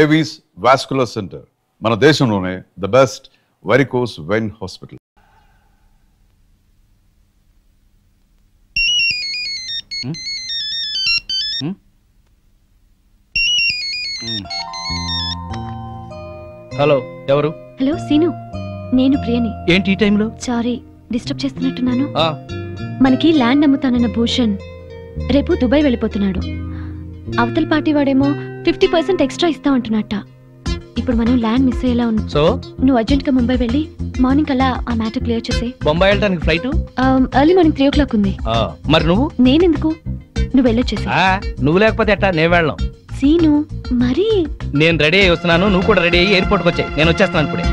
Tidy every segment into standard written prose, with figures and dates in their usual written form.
Avis vascular centre మన దేశంలోనే the best varicose vein hospital. Hello, ఎవరు? హలో సీను, నేను ప్రియని. ఏంటి ఈ టైంలో? సారీ డిస్టర్బ్ చేస్తున్నట్టున్నాను. మనకి ల్యాండ్ అమ్ముతానన్న భూషణ్ రేపు దుబాయ్ వెళ్ళిపోతున్నాడు. అవతల పార్టీ వాడేమో 50% ఎక్స్ట్రా ఇస్తా అంటున్నట్ట. ఇప్పుడు మనం ల్యాండ్ మిస్ అయ్యేలా ఉన్నాం. సో నువ్వు అర్జెంట్ గా ముంబై వెళ్ళి మార్నింగ్ అలా ఆ మ్యాటర్ క్లియర్ చేసే. బొంబాయి వెళ్ళడానికి ఫ్లైట్ ఎర్లీ మార్నింగ్ 3 o'clock ఉంది. మరి నువ్వు? నేనెందుకు, నువ్వు వెళ్ళొచ్చేసి. నువ్వు లేకపోతే ఎట్టా, నేను వెళ్ళను. సీను మరి నేను రెడీ అయ్యి వస్తున్నాను, నువ్వు కూడా రెడీ అయ్యి ఎయిర్పోర్ట్కి వచ్చాయి. నేను వచ్చేస్తున్నాను ఇప్పుడే.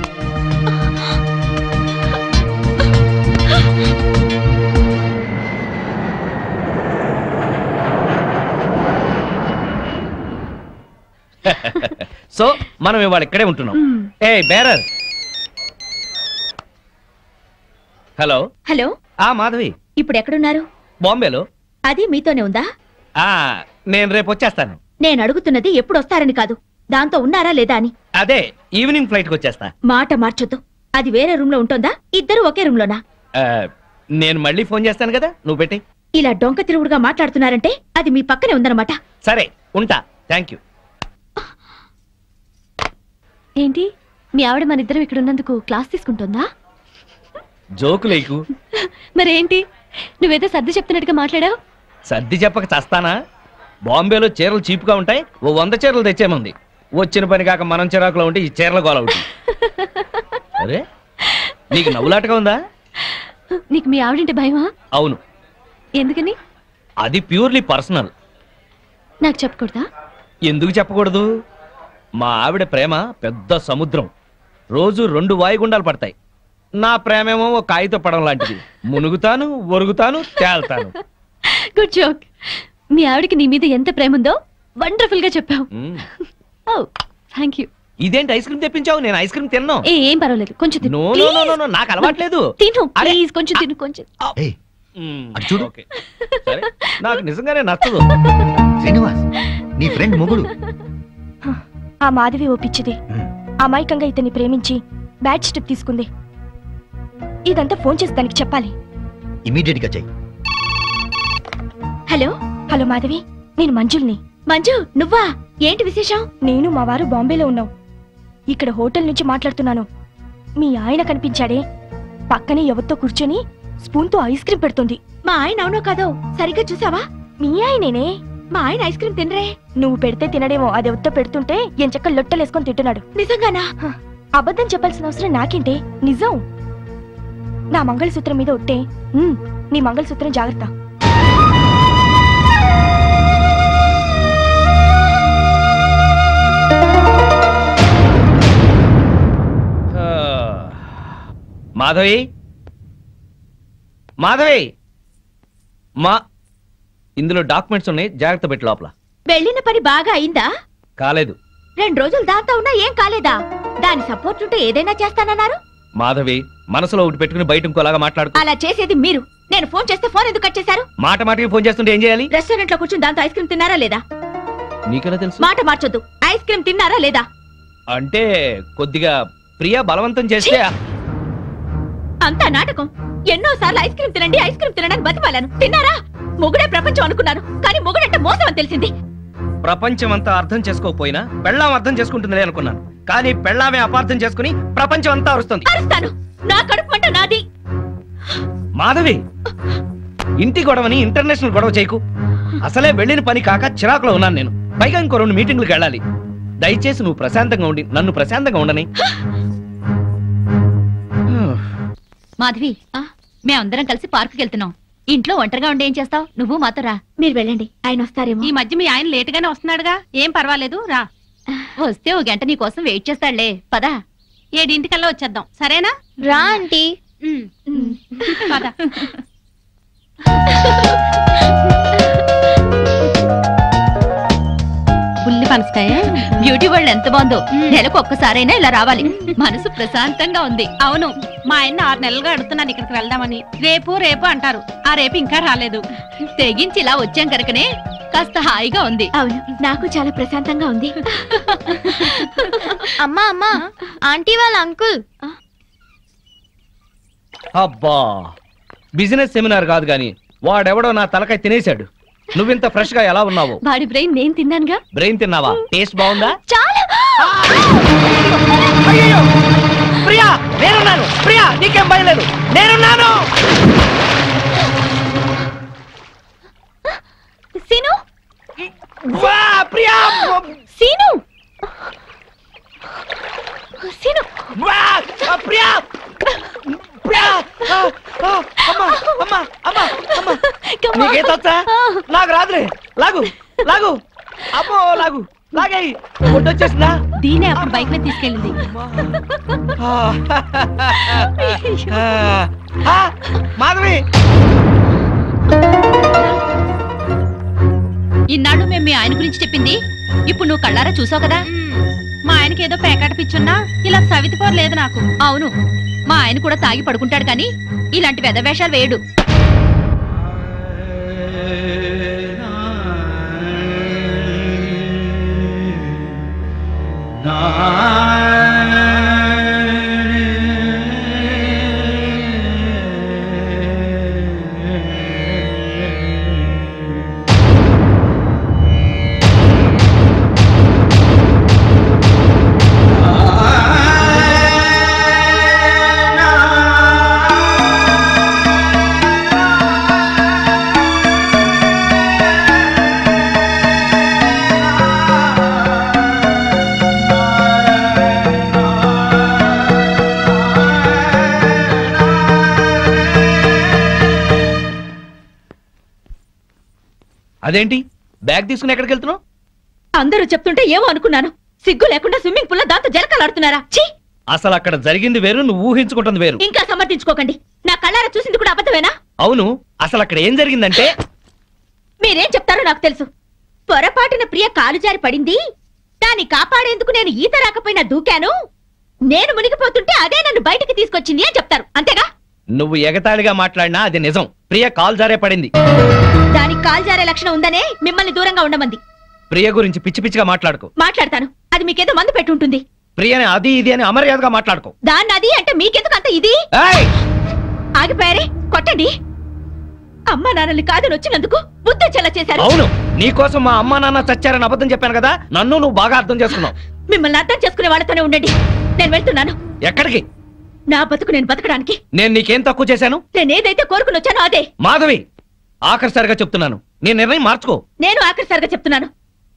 సో మనం ఇవాళ ఇక్కడే ఉంటున్నాం. ఏ బేరర్. Hello hello. మాధవి, ఇప్పుడు ఎక్కడున్నారు? బాంబేలో. అది మీతోనే ఉందా? నేను రేపు వచ్చేస్తాను. నేను అడుగుతున్నది ఎప్పుడు వస్తారని కాదు, దాంతో ఉన్నారా లేదా అని. అదే ఈవినింగ్ ఫ్లైట్ కి వచ్చేస్తా. మాట మార్చొద్దు. అది వేరే రూమ్ లో ఉంటుందా, ఇద్దరు ఒకే రూమ్ లోనా? నేను మళ్ళీ ఫోన్ చేస్తాను కదా, నువ్వు పెట్టి. ఇలా డొంక తిరుగుడుగా మాట్లాడుతున్నారంటే అది మీ పక్కనే ఉందన్నమాట. సరే ఉంటా, థ్యాంక్ యూ. ఏంటి మీ ఆవిడ మన ఇద్దరం ఇక్కడ ఉన్నందుకు క్లాస్ తీసుకుంటుందా? జోకులేకు. మరేంటి నువ్వేదో సర్ది చెప్తున్నట్టుగా మాట్లాడావు? సర్ది చెప్పక చస్తానా? బాంబేలో చీరలు చీపుగా ఉంటాయి, 100 చీరలు తెచ్చేమంది. వచ్చిన పని కాక మనం చిరాకులో ఉంటే ఈ చీరల గోల ఒకటి. అరే నీకు నవ్వులాటగా ఉందా? నీకు మీ ఆవిడంటే భయమా? అవును. ఎందుకని? అది ప్యూర్లీ పర్సనల్. నాకు చెప్పకూడదా? ఎందుకు చెప్పకూడదు? మా ఆవిడ ప్రేమ పెద్ద సముద్రం, రోజు 2 వాయుగుండాలు పడతాయి. నా ప్రేమేమో ఒక కాగిత పడం లాంటిది, మునుగుతాను, ఒరుగుతాను, తేల్తాను. Good joke. మీ ఆవిడకి నీ మీద ఎంత ప్రేమ ఉందో వండర్ఫుల్ గా చెప్పావు. Thank you. ఇదేంటి ఐస్ క్రీమ్ తెప్పించావు? నేను ఐస్ క్రీమ్ తిన్నాను. ఏం పర్వాలేదు, కొంచెం తిను. నో, నాకు అలవాట్లేదు. తిను ప్లీజ్, కొంచెం తిను. కొంచెం చూడు. సరే, నాకు నిజంగానే నచ్చదు. శ్రీనివాస్ నీ ఫ్రెండ్ మొగుడు. ఆ మాధవి ఓపిచ్చిది. అమాయకంగా ఇతన్ని ప్రేమించి బ్యాడ్ స్టెప్ తీసుకుంది. ఇదంతా ఫోన్ చేసి దానికి చెప్పాలి. ఇమీడియట్ గా చెయ్యి. హలో హలో మాధవి, నేను మంజుల్ని. మంజు నువ్వా? ఏంటి విశేషం? నేను మా వారు బాంబేలో ఉన్నాం. ఇక్కడ హోటల్ నుంచి మాట్లాడుతున్నాను. మీ ఆయన కనిపించాడే, పక్కనే ఎవరితో కూర్చొని స్పూన్ తో ఐస్ క్రీమ్ పెడుతుంది. మా ఆయన అవునో కాదో సరిగ్గా చూసావా? మీ ఆయనేనే. మా ఆయన ఐస్ క్రీమ్ తినరే. నువ్వు పెడితే తినడేమో, అది ఎవరితో పెడుతుంటే ఎంచక్క లొట్టలేసుకొని తింటున్నాడు. నిజంగానా? అబద్ధం చెప్పాల్సిన అవసరం నాకేంటే, నిజం. నా మంగళసూత్రం మీద ఒట్టే. నీ మంగళసూత్రం జాగ్రత్త. మాధవి, మాధవి, ఇందులో డాక్యుమెంట్స్ ఉన్నాయి, జాగ్రత్త పెట్టి లోపల. వెళ్ళిన పని బాగా అయిందా? కాలేదు. 2 రోజులు దాంతో ఉన్నా ఏం కాలేదా? దాని సపోర్ట్ ఉంటే ఏదైనా చేస్తానన్నారు. మాధవి, మనసులో ఒకటి పెట్టుకుని బయట ఇంకోలాగా మాట్లాడు. అలా చేసేది మీరు. నేను ఫోన్ చేస్తే ఫోన్ ఎందుకు కట్ చేశారు? మాట మాటకి ఫోన్ చేస్తుంటే ఏం చేయాలి? రెస్టారెంట్ లో కూర్చుని దాంతో ఐస్ క్రీమ్ తిన్నారా లేదా? నీకెలా తెలుసు? మాట మార్చొద్దు. ఐస్ క్రీమ్ తిన్నారా లేదా? అంటే కొద్దిగా ప్రియా బలవంతం చేస్తే. అంతా నాటకం. ఎన్నోసార్లు ఐస్ క్రీమ్ తినండి, ఐస్ క్రీమ్ తినడానికి బతిమాలను. తిన్నారా? మొగుడే ప్రపంచం అనుకున్నాను, కానీ మొగుడంటే మోసం అని తెలిసింది. ప్రపంచం అంతా అర్థం చేసుకోకపోయినా పెళ్ళాం అర్థం చేసుకుంటుందిలే అనుకున్నాను, కానీ పెళ్ళామే అపార్థం చేసుకుని ప్రపంచం అంతా అరుస్తుంది. అరుస్తాను, నా కడుపు మంట నాది. మాధవి, ఇంటి గొడవని ఇంటర్నేషనల్ గొడవ చేయకు. అసలే వెళ్ళిన పని కాక చిరాకులో ఉన్నాను నేను. పైగా ఇంకో 2 మీటింగ్లకు వెళ్ళాలి. దయచేసి నువ్వు ప్రశాంతంగా ఉండి నన్ను ప్రశాంతంగా ఉండని. మాధవి, మేమందరం కలిసి పార్కుకి వెళ్తున్నాం. ఇంట్లో ఒంటరిగా ఉండి ఏం చేస్తావు? నువ్వు మాతో రా. మీరు వెళ్ళండి, ఆయన వస్తారేమో. ఈ మధ్య మీ ఆయన లేటుగానే వస్తున్నాడుగా, ఏం పర్వాలేదు, రా. వస్తే 1 గంట నీ కోసం వెయిట్ చేస్తాడులే. పదా, 7 వచ్చేద్దాం, సరేనా? రా ఆంటీ. పద. బుల్లి పనసకాయ బ్యూటీ వరల్డ్ ఎంత బాగుందో. నెలకు ఒక్కసారైనా ఇలా రావాలి, మనసు ప్రశాంతంగా ఉంది. అవును, మా ఆయన 6 నెలలుగా అడుగుతున్నాను ఇక్కడికి వెళ్దామని. రేపు రేపు అంటారు, ఆ రేపు ఇంకా రాలేదు. తెగించి ఇలా వచ్చాం కనుకనే కాస్త హాయిగా ఉంది. అవును, నాకు చాలా ప్రశాంతంగా ఉంది. అమ్మా అమ్మా ఆంటీ వాళ్ళ అంకుల్. అబ్బా బిజినెస్ సెమినార్ కాదు గాని వాడెవడో నా తలకాయ తినేశాడు. నువ్వింత ఫ్రెష్ గా ఎలా ఉన్నావు? వాడి బ్రెయిన్ నేను తిన్నానుగా. బ్రెయిన్ తిన్నావా? టేస్ట్ బాగుందా? చాలా. అయ్యయ్యో! ప్రియా నేనున్నాను. ప్రియా నీకేం భయం లేదు, నేనున్నాను. సీను వా ప్రియా! సీను సీను వా ప్రియా! ప్రియా! అమ్మా అమ్మా అమ్మా అమ్మా నీకేతొచ్చా? నాకు రాదులే. లాగు లాగు అమ్మో లాగు లాగాయి. వచ్చేసిందా? దీనే అప్పుడు బైక్ మీద తీసుకెళ్ళింది. మాధవి ఇన్నాళ్ళు మేము మీ ఆయన గురించి చెప్పింది ఇప్పుడు నువ్వు కళ్ళారా చూసావు కదా. మా ఆయనకి ఏదో పేకాట పిచ్చున్నా ఇలా సవితిపోరు లేదు నాకు. అవును, మా ఆయన కూడా తాగి పడుకుంటాడు కానీ ఇలాంటి వెధవేషాలు వేయడు. అదేంటి బ్యాగ్ తీసుకుని ఎక్కడికి వెళ్తున్నావు? అందరూ చెప్తుంటే ఏమో అనుకున్నాను. సిగ్గు లేకుండా స్విమ్మింగ్ పూల్ లో దాంతో జలకాలాడుతున్నారా? ఛీ! అసలు అక్కడ జరిగింది వేరు, నువ్వు ఊహించుకుంటుంది వేరు. ఇంకా సమర్థించుకోకండి. నా కళ్ళారా చూసింది కూడా అబద్ధమేనా? అవును, అసలు అక్కడ ఏం జరిగిందంటే మీరేం చెప్తారో నాకు తెలుసు. పొరపాటున ప్రియ కాలు జారి పడింది. దాన్ని కాపాడేందుకు నేను ఈత రాకపోయినా దూకాను. నేను మునిగిపోతుంటే అదే నన్ను బయటికి తీసుకొచ్చింది అని చెప్తారు, అంతేగా? నువ్వు ఎగతాళిగా మాట్లాడినా అది నిజం. ప్రియ కాల్ జారే పడింది. దానికి కాలు జారే లక్షణం ఉందనే మిమ్మల్ని దూరంగా ఉండమంది. ప్రియ గురించి పిచ్చి పిచ్చిగా మాట్లాడుకో. మాట్లాడతాను, అది మీకేదో మందు పెట్టుంటుంది. ప్రియని అది ఇది అని అమర్యాదగా మాట్లాడుకో. దాన్ని అది అంటే మీకెందుకు అంత ఇది? ఏయ్! ఆగిపోయారే, కొట్టండి. అమ్మా నాన్నల్ని కాదని వచ్చినందుకు బుద్ధి చెల్ల చేశారు. అవును, నీకోసం మా అమ్మా నాన్న చచ్చారని అబద్ధం చెప్పాను కదా, నన్ను నువ్వు బాగా అర్థం చేసుకున్నావు. మిమ్మల్ని అర్థం చేసుకునే వాళ్ళతోనే ఉండండి. నేను వెళ్తున్నాను. ఎక్కడికి? నా బతుకు నేను బతకడానికి. నేను నీకేం తక్కువ చేశాను? నేనేదైతే కోరుకుని వచ్చానో అదే. మాధవి, ఆఖరిసారిగా చెప్తున్నాను, నీ నిర్ణయం మార్చుకో. నేను ఆఖరిసారిగా చెప్తున్నాను,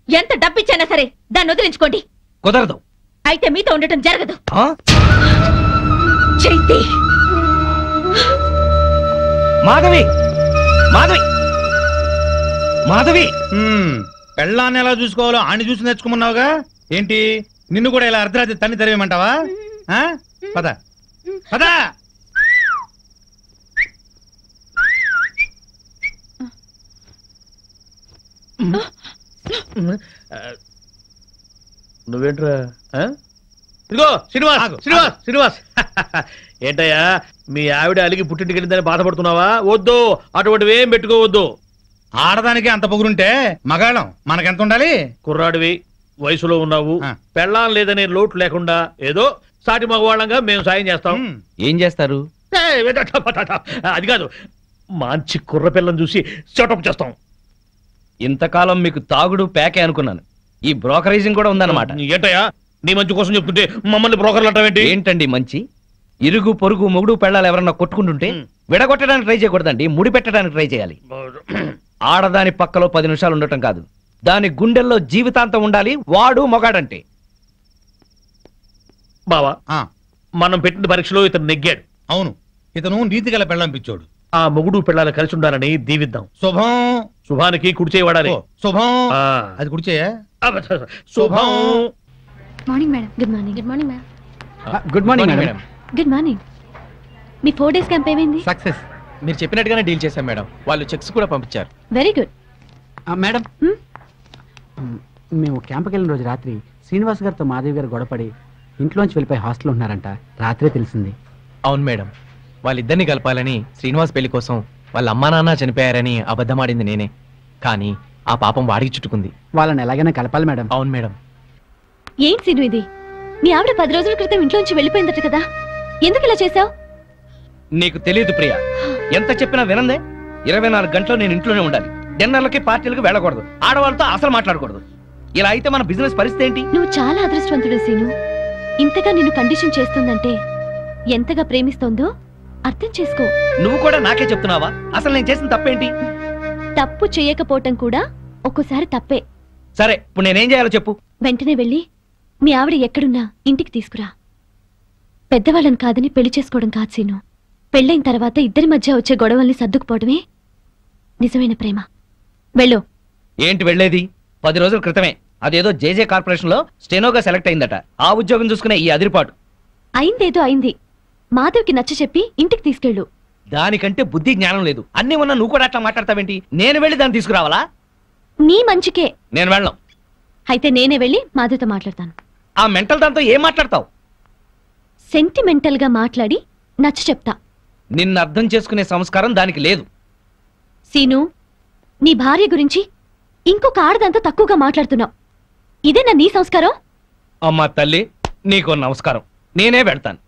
ఎంత డబ్బిచ్చైనా సరే దాన్ని వదిలించుకోండి. కుదరదు. అయితే మీతో ఉండటం జరగదు. ఆ? చైతి! మాధవి, మాధవి, మాధవి! పెళ్ళాన్ని ఎలా చూసుకోవాలో ఆని చూసి నేర్చుకోమన్నావుగా. ఏంటి నిన్ను కూడా ఇలా అర్ధరాత్రి తన్ని తరివేమంటావా? పద పద. నువ్వేంట్రా? ఇదిగో శ్రీనివాస్, శ్రీనివాస్, శ్రీనివాస్. ఏంటయ్యా మీ ఆవిడ అలిగి పుట్టింటికి వెళ్ళిందని బాధపడుతున్నావా? వద్దు, అటువంటివి ఏం పెట్టుకోవద్దు. ఆడదానికి అంత పొగురుంటే మగాళ్ళం మనకెంత ఉండాలి? కుర్రాడివి, వయసులో ఉన్నావు, పెళ్ళాం లేదనే లోటు లేకుండా ఏదో సాటి మగవాళ్ళంగా మేము సాయం చేస్తాం. ఏం చేస్తారు? అది కాదు, మంచి కుర్ర పిల్లని చూసి సెటప్ చేస్తాం. ఇంతకాలం మీకు తాగుడు ప్యాకే అనుకున్నాను, ఈ బ్రోకరేజింగ్ కూడా ఉందన్నమాట. ఏంటయ్యా నీ మంచి కోసం చెప్తుంటే మమ్మల్ని బ్రోకర్లు అంటావేంటి? ఏంటండి మంచి? ఇరుగు పొరుగు మొగుడు పెళ్ళాలు ఎవరన్నా కొట్టుకుంటుంటే విడగొట్టడానికి ట్రై చేయకూడదండి, ముడి పెట్టడానికి ట్రై చేయాలి. ఆడదాని పక్కలో 10 నిమిషాలు ఉండటం కాదు, దాని గుండెల్లో జీవితాంతం ఉండాలి. వాడు మొగాడంటే. బావా, మనం పెట్టిన పరీక్షలో ఇతను నెగ్గాడు. అవును, ఇతను నీతి గల పెళ్ళం పిచ్చోడు. ఆ మొగుడు పిల్లలు కలిసి ఉండాలని దీవిద్దాం. శుభం. శుభానికి కుడి చేయవాడాలి. శుభం. అది కుడి చేయ. శుభం. Morning madam. Good morning. Good morning madam. Good morning madam. Good morning. మీ 4 days క్యాంప్ ఏమైంది? సక్సెస్. మీరు చెప్పినట్టుగానే డీల్ చేశాం మేడం. వాళ్ళు చెక్స్ కూడా పంపించారు. Very good. మేడం, మేము క్యాంప్కి వెళ్ళిన రోజు రాత్రి శ్రీనివాస్ గారితో మాధవి గారు గొడవపడి ఇంట్లోంచి వెళ్ళిపోయి హాస్టల్ ఉంటున్నారంట. రాత్రే తెలిసింది. అవును మేడం, వాళ్ళిద్దరిని కలపాలని శ్రీనివాస్ పెళ్లి కోసం వాళ్ళ అమ్మా నాన్న చనిపోయారని అబద్ధమాడింది నేనే. కానీ ఆ పాపం వాడికి చుట్టుకుంది. వాళ్ళని ఎలాగైనా కలపాలి మేడం. అవును మేడం. ఏంటి సీను ఇది? మీ ఆవిడ 10 రోజుల క్రితం ఇంట్లోంచి వెళ్ళిపోయిందట కదా, ఎందుకు ఇలా చేశావు? నీకు తెలియదు ప్రియా, ఎంత చెప్పినా వినందే. 24 గంటలు నేను ఇంట్లోనే ఉండాలి. డిన్నర్లకి పార్టీలకు వెళ్ళకూడదు, ఆడవాళ్ళతో అసలు మాట్లాడకూడదు. ఇలా అయితే మన బిజినెస్ పరిస్థితి ఏంటి? నువ్వు చాలా అదృష్టవంతుడు సీను. ఇంతగా నిన్ను కండిషన్ చేస్తుందంటే ఎంతగా ప్రేమిస్తోందో అర్థం చేసుకో. నువ్వు కూడా నాకే చెప్తున్నావా? అసలు నేను చేసిన తప్పేంటి? తప్పు చేయకపోవటం కూడా ఒక్కోసారి తప్పే. సరే, ఇప్పుడు నేనేం చేయాలో చెప్పు. వెంటనే వెళ్ళి మీ ఆవిడ ఎక్కడున్నా ఇంటికి తీసుకురా. పెద్దవాళ్ళని కాదని పెళ్లి చేసుకోవడం కాదు సీను. పెళ్ళైన తర్వాత ఇద్దరి మధ్య వచ్చే గొడవల్ని సర్దుకుపోవడమే నిజమైన ప్రేమ. వెళ్ళు. ఏంటి వెళ్ళేది? 10 రోజుల క్రితమే అదేదో జేజే కార్పొరేషన్ లో స్టెనోగా సెలెక్ట్ అయిందట. ఆ ఉద్యోగం చూసుకునే ఈ అదిరిపాటు. అయిందేదో అయింది. మాధవ్కి నచ్చ చెప్పి ఇంటికి తీసుకెళ్ళు. దానికంటే బుద్ధి జ్ఞానం లేదు. అన్ని ఉన్నా నువ్వు కూడా అట్లా మాట్లాడతావేంటి? నేను వెళ్ళి దాన్ని తీసుకురావాలా? నీ మంచికే. నేను వెళ్ళను. అయితే నేనే వెళ్ళి మాధవ్తో మాట్లాడతాను. ఆ మెంటల్ దాంతో ఏం మాట్లాడతావు? సెంటిమెంటల్ గా మాట్లాడి నచ్చ చెప్తా. నిన్ను అర్థం చేసుకునే సంస్కారం దానికి లేదు. సీను, నీ భార్య గురించి ఇంకొక ఆడదంతా తక్కువగా మాట్లాడుతున్నావు. ఇదేనా నీ సంస్కారం? అమ్మా తల్లి, నీకో నమస్కారం. నేనే వెళ్తాను.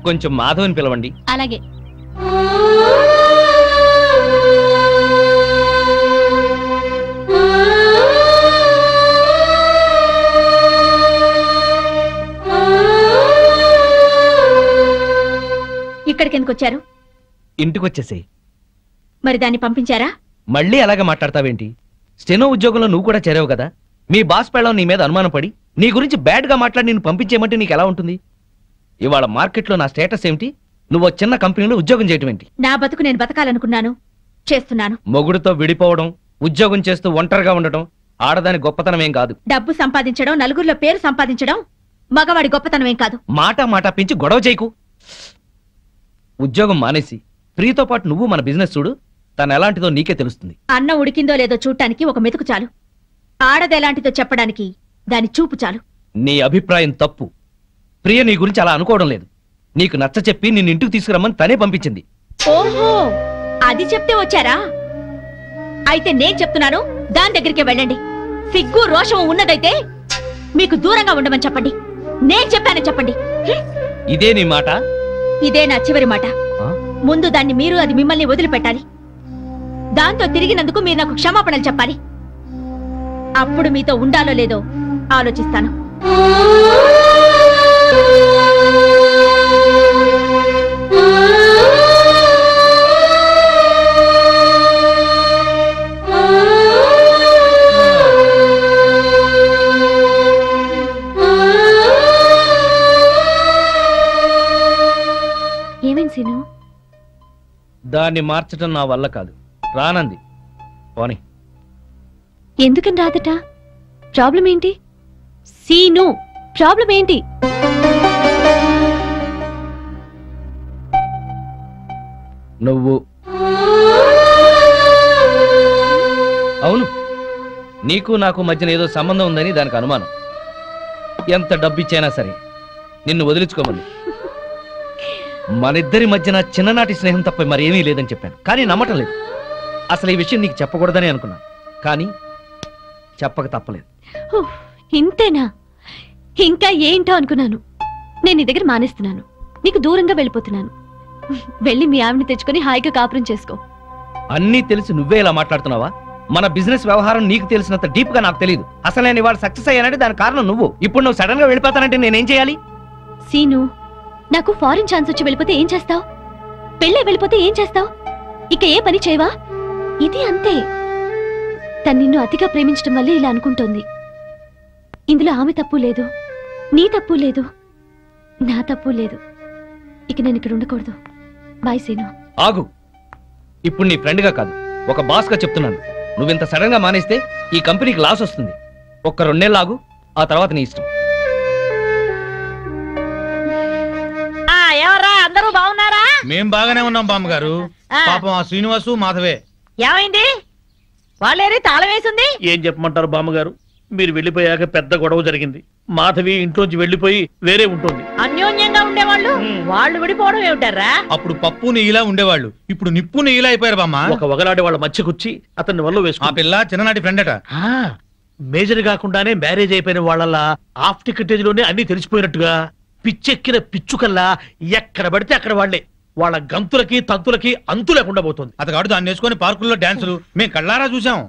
కొంచెం మాధవ్ని పిలవండి. అలాగే. ఇక్కడికి ఎందుకు వచ్చారు? ఇంటికొచ్చేసేయ్. మరి దాన్ని పంపించారా? మళ్ళీ అలాగే మాట్లాడతావేంటి? స్టెనో ఉద్యోగంలో నువ్వు కూడా చేరావు కదా. మీ బాస్ పెళ్ళం నీ మీద అనుమానం పడి నీ గురించి బ్యాడ్ గా మాట్లాడి నిన్ను పంపించేయమంటే నీకు ఎలా ఉంటుంది? ఇవాళ మార్కెట్లో నా స్టేటస్ ఏమిటి? నువ్వు చిన్న కంపెనీలో ఉద్యోగం చేయటం ఏంటి? నా బతుకు నేను బతకాలనుకున్నాను, చేస్తున్నాను. మొగుడుతో విడిపోవడం, ఉద్యోగం చేస్తూ ఒంటరిగా ఉండటం ఆడదాని గొప్పతనం ఏం కాదు. డబ్బు సంపాదించడం, నలుగురిలో పేరు సంపాదించడం మగవాడి గొప్పతనం ఏం కాదు. మాట పెంచి గొడవ చేయకు. ఉద్యోగం మానేసి ప్రియతో పాటు నువ్వు మన బిజినెస్ చూడు. తను ఎలాంటిదో నీకే తెలుస్తుంది. అన్నం ఉడికిందో లేదో చూడటానికి ఒక మెతుకు చాలు. ఆడదెలాంటిదో చెప్పడానికి దాని చూపు చాలు. నీ అభిప్రాయం తప్పు. ప్రియ నీ గురించి అలా అనుకోవడం లేదు. నీకు నచ్చ చెప్పి నిన్ను ఇంటికి తీసుకురమ్మని తనే పంపించింది. ఓహో, అది చెప్తే వచ్చారా? అయితే నేను చెప్తున్నాను, దాని దగ్గరికి వెళ్ళండి. సిగ్గు రోషం ఉన్నదైతే మీకు దూరంగా ఉండమని చెప్పండి. నేను చెప్పానని చెప్పండి. ఇదే నీ మాట? ఇదే నా చివరి మాట. ముందు దాన్ని మీరు, అది మిమ్మల్ని వదిలిపెట్టాలి. దాంతో తిరిగినందుకు మీరు నాకు క్షమాపణలు చెప్పాలి. అప్పుడు మీతో ఉండాలో లేదో ఆలోచిస్తాను. ఏమైంది సీను? దాన్ని మార్చడం నా వల్ల కాదు. రానంది. పోనీ. ఎందుకని రాదట? ప్రాబ్లం ఏంటి సీను? ప్రాబ్లం ఏంటి? నువ్వు. అవును, నీకు నాకు మధ్యన ఏదో సంబంధం ఉందని దానికి అనుమానం. ఎంత డబ్బిచ్చైనా సరే నిన్ను వదిలించుకోమని. మనిద్దరి మధ్యన చిన్ననాటి స్నేహం తప్ప మరేమీ లేదని చెప్పాను, కానీ నమ్మటం లేదు. అసలు ఈ విషయం నీకు చెప్పకూడదని అనుకున్నాను, కానీ చెప్పక తప్పలేదు. ఇంతేనా? ఇంకా ఏంటో అనుకున్నాను. నేను నీ దగ్గర మానేస్తున్నాను, నీకు దూరంగా వెళ్ళిపోతున్నాను. వెళ్ళి మీ ఆవిడని తెచ్చుకొని హాయిగా కాపురం చేసుకో. అన్నీ తెలిసి నువ్వే ఇలా మాట్లాడుతున్నావా? మన బిజినెస్ వ్యవహారం నీకు తెలిసినంత డీప్ గా నాకు తెలియదు. అసలు నేను ఇవాళ సక్సెస్ అయ్యానంటే దాని కారణం నువ్వు. ఇప్పుడు నువ్వు సడన్ గా వెళ్ళిపోతానంటే నేనేం చేయాలి? సీను, నాకు ఫారిన్ ఛాన్స్ వచ్చి వెళ్ళిపోతే ఏం చేస్తావు? పెళ్ళే వెళ్ళిపోతే ఏం చేస్తావు? ఇక ఏ పని చేయవా? ఇది అంతే. తను నిన్ను అతిగా ప్రేమించడం వల్లే ఇలా అనుకుంటోంది. ఇందులో ఆమె తప్పు లేదు, నీ తప్పు లేదు, నా తప్పు లేదు. ఇక నేను ఇక్కడ ఉండకూడదు. బాయ్ సీను. ఆగు. ఇప్పుడు నీ ఫ్రెండ్గా కాదు, ఒక బాస్ గా చెప్తున్నాను. నువ్వింత సడన్ గా మానేస్తే ఈ కంపెనీకి లాస్ వస్తుంది. ఒక్క 2 నెలలు ఆగు, ఆ తర్వాత నీ ఇష్టం. ఎవరా, అందరూ బాగున్నారా? మేం బాగానే ఉన్నాం బామ్మగారు. పాపం ఆ శ్రీనివాసు మాధవే ఏమైంది? వాళ్ళేరి తాళం వేసింది. ఏం చెప్పమంటారు బామ్మగారు? మీరు వెళ్ళిపోయాక పెద్ద గొడవ జరిగింది. మాధవి ఇంట్లోంచి వెళ్ళిపోయి వేరే ఉంటుంది. అన్యోన్యంగా ఉండేవాళ్ళు వాళ్ళు వాళ్ళు విడిపోవడం ఏమిటారా? అప్పుడు పప్పు నెయ్యిలా ఉండేవాళ్ళు, ఇప్పుడు నిప్పు నెయ్యిలా అయిపోయారు బామ్మ. ఒక వగలాడి వాళ్ళ మధ్యకొచ్చి అతన్ని వల్ల ఆ వేసుకు పిల్ల చిన్ననాటి ఫ్రెండ్ అట. మేజర్ కాకుండానే మ్యారేజ్ అయిపోయిన వాళ్ళ హాఫ్ టికెటేజ్ లోనే అన్ని తెలిసిపోయినట్టుగా పిచ్చెక్కిన పిచ్చుకల్లా ఎక్కడ పడితే అక్కడ వాళ్లే వాళ్ళ గంతులకి తంతులకి అంతు లేకుండా పోతుంది. అతగాడు దాన్ని వేసుకొని పార్కుల్లో డాన్సులు మేము కళ్ళారా చూసాం.